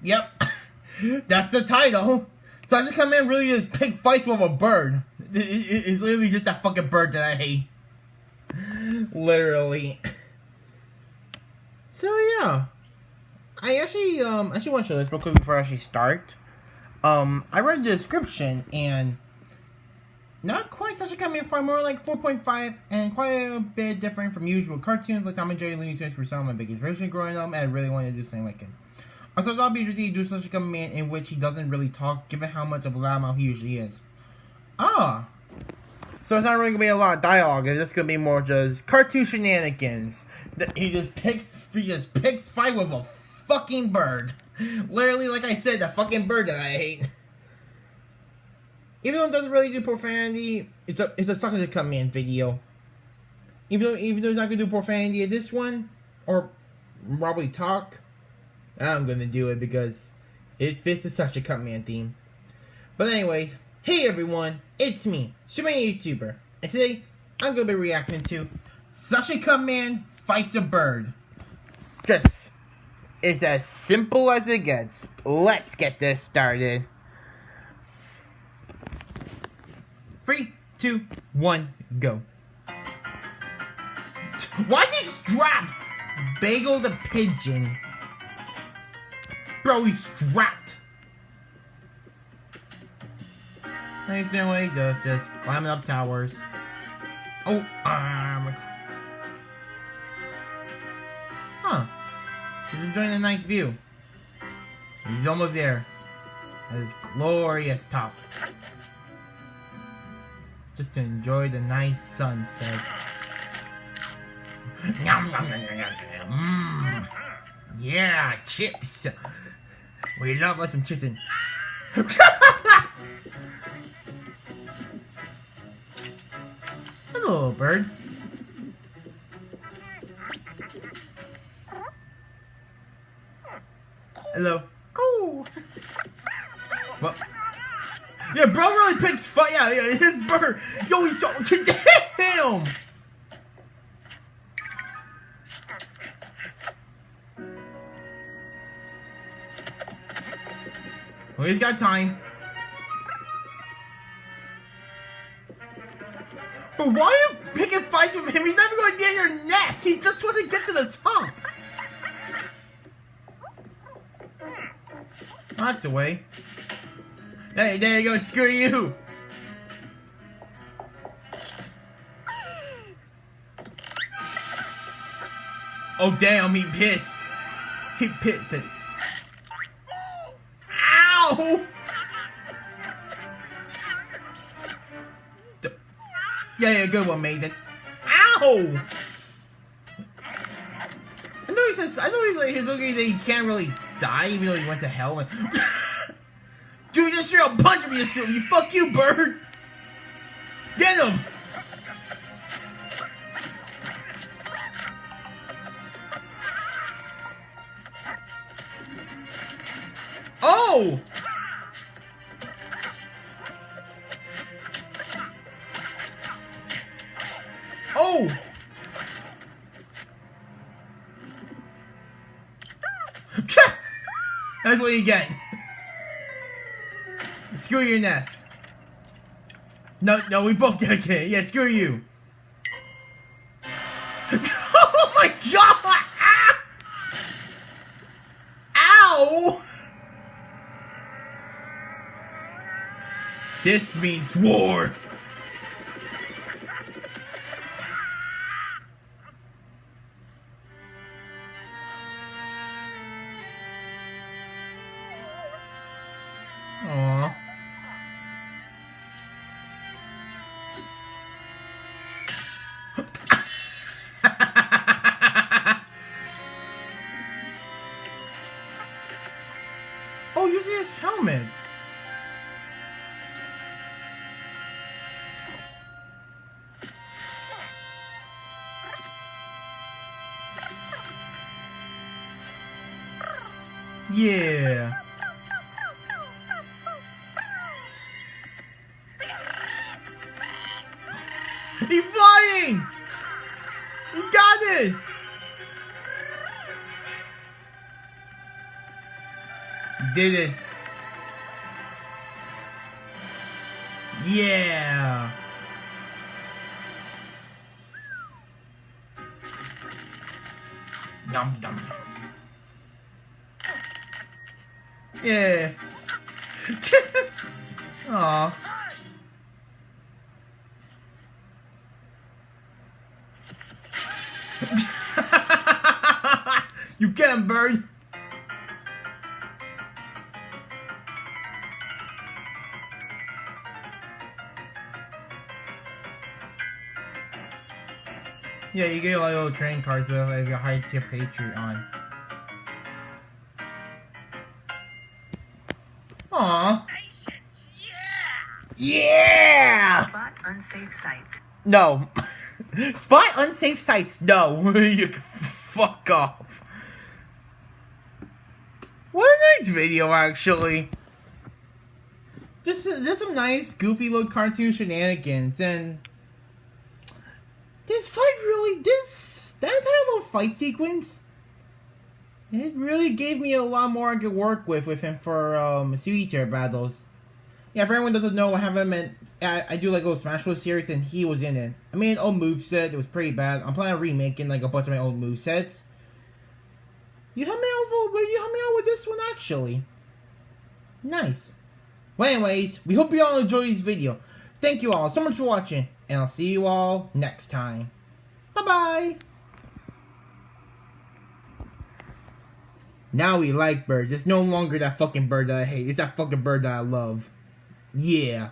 Yep, that's the title. Sasha Command really just pick fights with a bird. It's literally just that fucking bird that I hate. Literally. So yeah, I actually want to show this real quick before I actually start. I read the description and not quite such a coming from more like 4.5 and quite a bit different from usual cartoons like Tom and Jerry, Looney Tunes for some of my biggest version growing up, and I really wanted to do something like it. Also, I'll be usually do such a command in which he doesn't really talk, given how much of a loudmouth he usually is. So it's not really gonna be a lot of dialogue. It's just gonna be more just cartoon shenanigans. He just picks fight with a fucking bird. Literally, like I said, that fucking bird that I hate. Even though it doesn't really do profanity, it's a sucker command video. Even though it's not gonna do profanity in this one, or probably talk, I'm gonna do it because it fits the such a command theme. But anyways, hey everyone, it's me, Superman YouTuber, and today I'm gonna be reacting to Such a Command Fights a Bird. It's as simple as it gets. Let's get this started. 3, 2, 1, go. Why is he strapped? Bagel the pigeon. Bro, he's strapped. He's doing what he does, just climbing up towers. Oh, he's enjoying a nice view. He's almost there. At his glorious top. Just to enjoy the nice sunset. Mmm. Yeah, chips. We love us some chicken. Hello, bird. Hello. Oh. Well. Yeah, bro really picks fight. Yeah, his bird. Yo, he's so damn. Well, he's got time. But why are you picking fights with him? He's not even going to get your nest. He just wants to get to the top. Oh, that's the way. Hey, there you go. Screw you. Oh, damn. He pissed. He pissed it. Ow! Yeah, good one, Maiden. Ow! I know he's like he's looking that he can't really die, even though he went to hell. And dude, just straight up punch me, you fuck you, bird. Get him! Oh! Oh! That's what you get. Screw your nest. No, we both get a kid. Yeah, screw you. Oh my god! Ah! Ow! This means war. Aww. Oh, using his helmet. Yeah. He's flying! He got it! Did it. Yeah. Yum yum. Yeah. Aw. You get him, bird. Yeah, you get like little train cards with like your high tier Patreon. Aww. Yeah! Spot unsafe sites. No. Spot unsafe sites. No. You can fuck off. What a nice video, actually. Just some nice, goofy little cartoon shenanigans, and this fight really, that entire little fight sequence, it really gave me a lot more I could work with him for City Tier battles. Yeah, for anyone that doesn't know, I do like a Smash Bros. Series, and he was in it. I made an old moveset, it was pretty bad. I'm planning on remaking like a bunch of my old movesets. You helped me out with this one, actually. Nice. Well, anyways, we hope you all enjoyed this video. Thank you all so much for watching, and I'll see you all next time. Bye-bye. Now we like birds. It's no longer that fucking bird that I hate. It's that fucking bird that I love. Yeah.